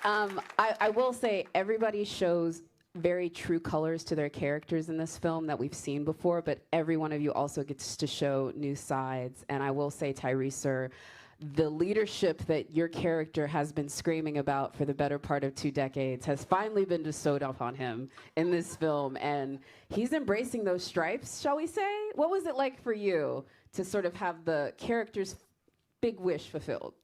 I will say everybody shows very true colors to their characters in this film that we've seen before, but every one of you also gets to show new sides. And I will say, Tyrese, sir, the leadership that your character has been screaming about for the better part of 2 decades has finally been bestowed upon him in this film. And he's embracing those stripes, shall we say? What was it like for you to sort of have the character's big wish fulfilled?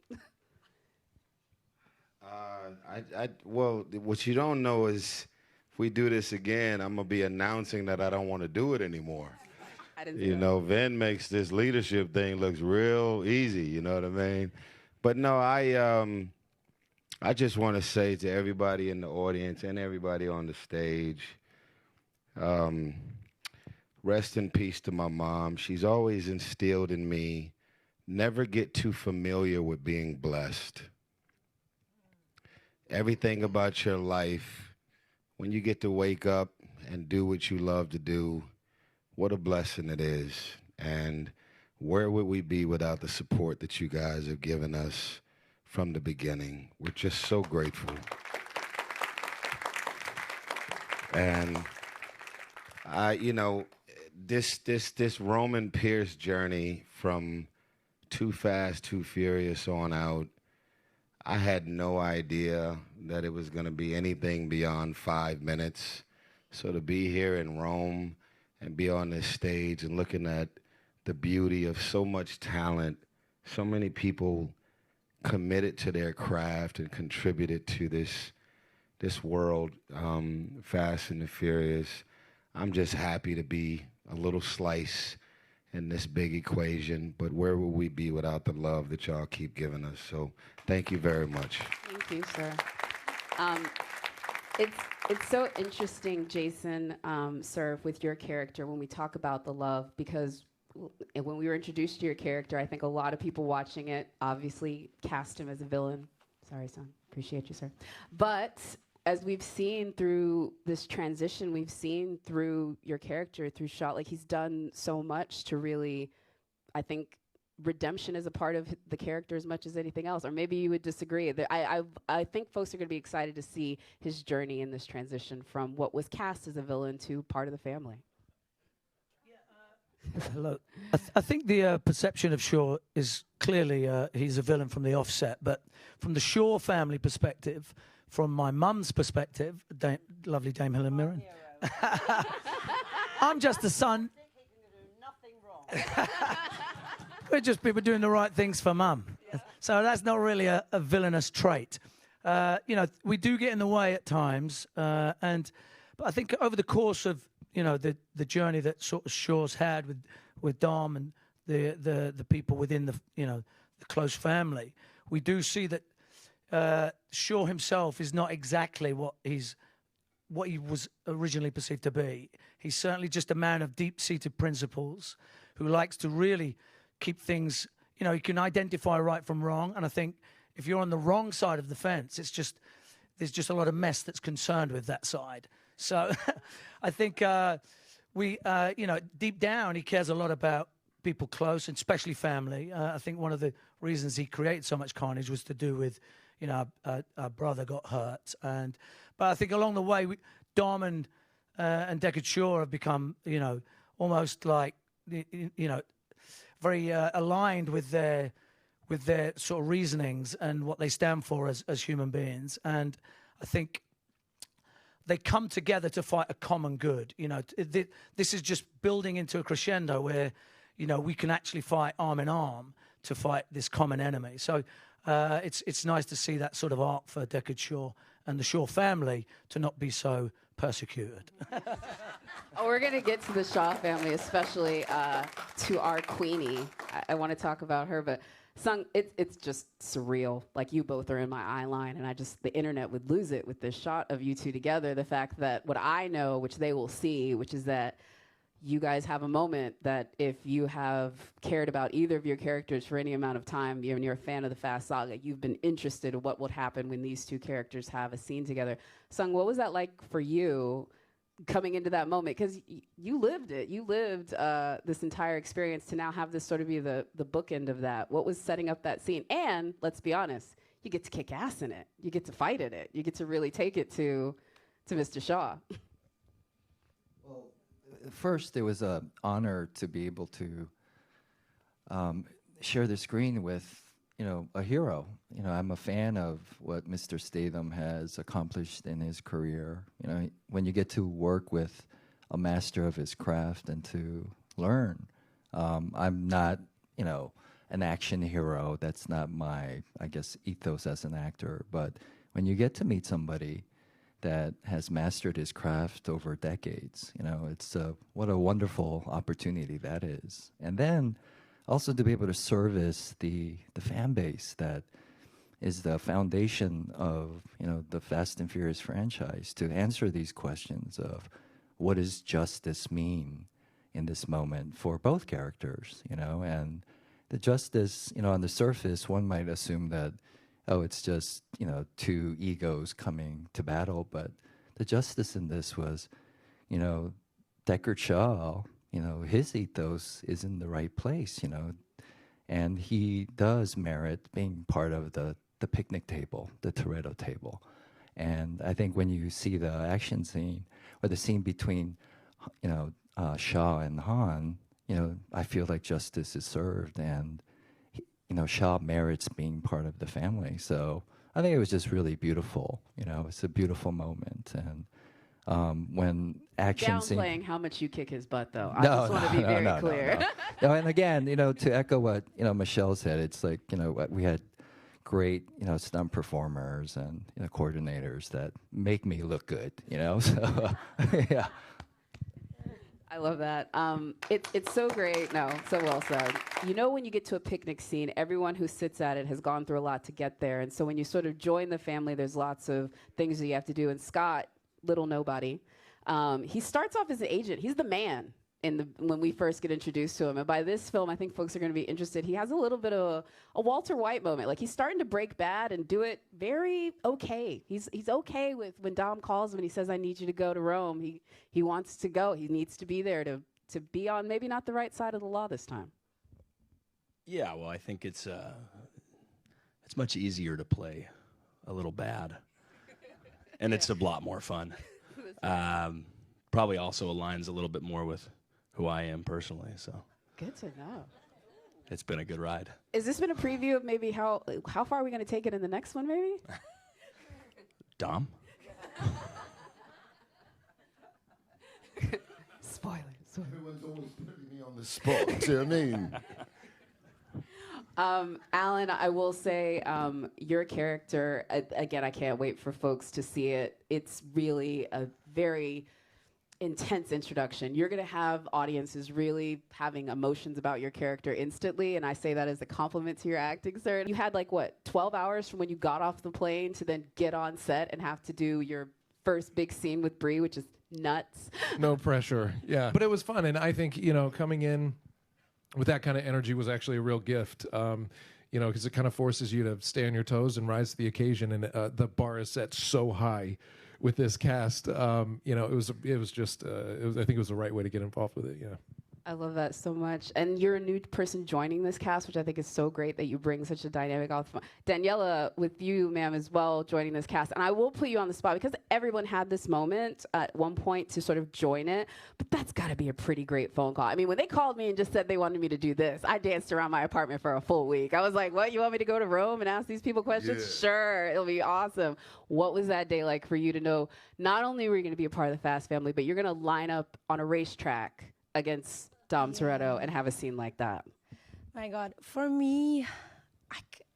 Well, what you don't know is if we do this again, I'm going to be announcing that I don't want to do it anymore. You know, Vin makes this leadership thing looks real easy, you know what I mean? But no, I just want to say to everybody in the audience and everybody on the stage, rest in peace to my mom. She's always instilled in me, never get too familiar with being blessed. Everything about your life, when you get to wake up and do what you love to do, what a blessing it is. And where would we be without the support that you guys have given us from the beginning? We're just so grateful. And you know, this Roman Pierce journey from Too Fast, Too Furious on out, I had no idea that it was going to be anything beyond 5 minutes. So to be here in Rome and be on this stage and looking at the beauty of so much talent, so many people committed to their craft and contributed to this world, Fast and the Furious. I'm just happy to be a little slice in this big equation, but where would we be without the love that y'all keep giving us? So thank you very much. Thank you, sir. It's so interesting, Jason, sir, with your character when we talk about the love, because when we were introduced to your character, I think a lot of people watching it obviously cast him as a villain. Sorry, son. Appreciate you, sir. But as we've seen through this transition, we've seen through your character, through Shot, like he's done so much to really, I think, redemption is a part of the character as much as anything else. Or maybe you would disagree. I think folks are going to be excited to see his journey in this transition from what was cast as a villain to part of the family. Look, I think the perception of Shaw is clearly he's a villain from the offset, but from the Shaw family perspective, from my mum's perspective, lovely Dame Helen Mirren, I'm just a son. We're just people doing the right things for mum. Yeah. So that's not really a villainous trait. You know, we do get in the way at times, but I think over the course of the journey that sort of Shaw's had with Dom and the people within the the close family, we do see that Shaw himself is not exactly what he was originally perceived to be. He's certainly just a man of deep-seated principles who likes to really keep things, he can identify right from wrong. And I think if you're on the wrong side of the fence, there's just a lot of mess that's concerned with that side. So I think deep down, he cares a lot about people close, and especially family. I think one of the reasons he created so much carnage was to do with, our brother got hurt. But I think along the way, Dom and Deckard Shaw have become, almost like, very aligned with their sort of reasonings and what they stand for as human beings. And I think they come together to fight a common good. This is just building into a crescendo where, we can actually fight arm in arm to fight this common enemy. So it's nice to see that sort of arc for Deckard Shaw and the Shaw family to not be so persecuted. Oh, we're going to get to the Shaw family, especially to our Queenie. I want to talk about her, but Sung, it's just surreal. Like, you both are in my eye line, and the internet would lose it with this shot of you two together. The fact that what I know, which they will see, which is that you guys have a moment that if you have cared about either of your characters for any amount of time, and you're a fan of the Fast Saga, you've been interested in what would happen when these two characters have a scene together. Sung, what was that like for you coming into that moment? Because you lived it. You lived this entire experience to now have this sort of be the bookend of that. What was setting up that scene? And let's be honest, you get to kick ass in it. You get to fight in it. You get to really take it to Mr. Shaw. Well, first, it was an honor to be able to share the screen with, a hero. I'm a fan of what Mr. Statham has accomplished in his career. When you get to work with a master of his craft and to learn. I'm not, an action hero. That's not my, I guess, ethos as an actor. But when you get to meet somebody that has mastered his craft over decades, it's what a wonderful opportunity that is. And then also to be able to service the fan base that is the foundation of, the Fast and Furious franchise, to answer these questions of what does justice mean in this moment for both characters, and the justice, on the surface, one might assume that, it's just, two egos coming to battle, but the justice in this was, Deckard Shaw, his ethos is in the right place, and he does merit being part of the picnic table, the Toretto table. And I think when you see the action scene, or the scene between, Shaw and Han, I feel like justice is served, and Shaw merits being part of the family. So I think it was just really beautiful. It's a beautiful moment, and when action Downplaying how much you kick his butt, though. I just want to be very clear. No, and again, to echo what Michelle said, it's like we had great stunt performers and coordinators that make me look good. So yeah. I love that. It's so great. No, so well said. When you get to a picnic scene, everyone who sits at it has gone through a lot to get there. And so when you sort of join the family, there's lots of things that you have to do. And Scott, little nobody, he starts off as an agent. He's the man when we first get introduced to him. And by this film, I think folks are going to be interested. He has a little bit of a Walter White moment. Like, he's starting to break bad and do it very okay. He's okay with when Dom calls him and he says, I need you to go to Rome. He wants to go. He needs to be there to be on maybe not the right side of the law this time. Yeah, well, I think it's much easier to play a little bad. And it's a lot more fun. Probably also aligns a little bit more with who I am personally, so. Good to know. It's been a good ride. Has this been a preview of maybe how far are we going to take it in the next one, maybe? Dom? Spoilers. Everyone's always putting me on the spot, do you know what I mean? Alan, I will say your character, again, I can't wait for folks to see it. It's really a very intense introduction. You're going to have audiences really having emotions about your character instantly, and I say that as a compliment to your acting, sir. You had 12 hours from when you got off the plane to then get on set and have to do your first big scene with Bree, which is nuts. No pressure, yeah. But it was fun, and I think, coming in with that kind of energy was actually a real gift, because it kind of forces you to stay on your toes and rise to the occasion, and the bar is set so high with this cast. It was just, I think it was the right way to get involved with it, yeah. I love that so much. And you're a new person joining this cast, which I think is so great that you bring such a dynamic off. Daniela, with you, ma'am, as well, joining this cast. And I will put you on the spot because everyone had this moment at one point to sort of join it. But that's got to be a pretty great phone call. I mean, when they called me and just said they wanted me to do this, I danced around my apartment for a full week. I was like, what, you want me to go to Rome and ask these people questions? Yeah. Sure, it'll be awesome. What was that day like for you to know not only were you going to be a part of the Fast family, but you're going to line up on a racetrack against Dom Toretto and have a scene like that? My God, for me,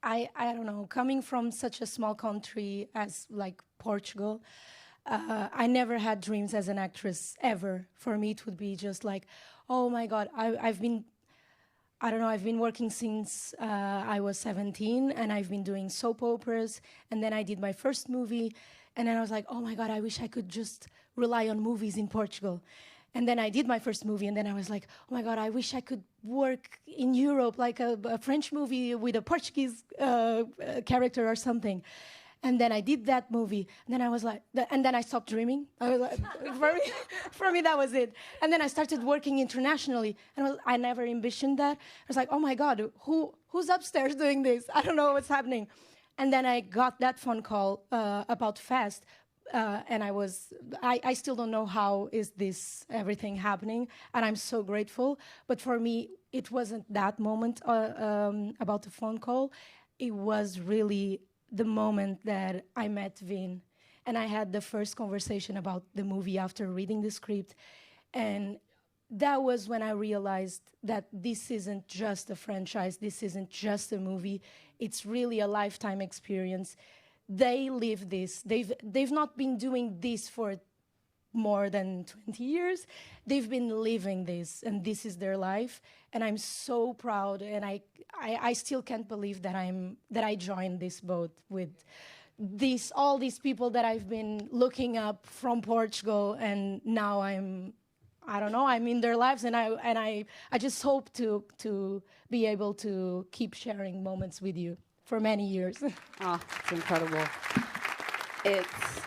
I don't know, coming from such a small country as like Portugal, I never had dreams as an actress ever. For me, it would be just like, oh my God, I've been working since I was 17, and I've been doing soap operas, and then I did my first movie, and then I was like, oh my God, I wish I could just rely on movies in Portugal. And then I did my first movie, and then I was like, oh my God, I wish I could work in Europe, like a French movie with a Portuguese character or something. And then I did that movie, and then I was like, and then I stopped dreaming. I was like, for me, that was it. And then I started working internationally, and I never envisioned that. I was like, oh my God, who's upstairs doing this? I don't know what's happening. And then I got that phone call about Fast, and I still don't know how is this everything happening, and I'm so grateful. But for me, it wasn't that moment about the phone call. It was really the moment that I met Vin, and I had the first conversation about the movie after reading the script, and that was when I realized that this isn't just a franchise, this isn't just a movie, it's really a lifetime experience. They live this. They've not been doing this for more than 20 years. They've been living this, and this is their life. And I'm so proud, and I still can't believe that I joined this boat with all these people that I've been looking up from Portugal, and now I don't know, I'm in their lives, and I just hope to be able to keep sharing moments with you for many years. Oh, it's incredible. It's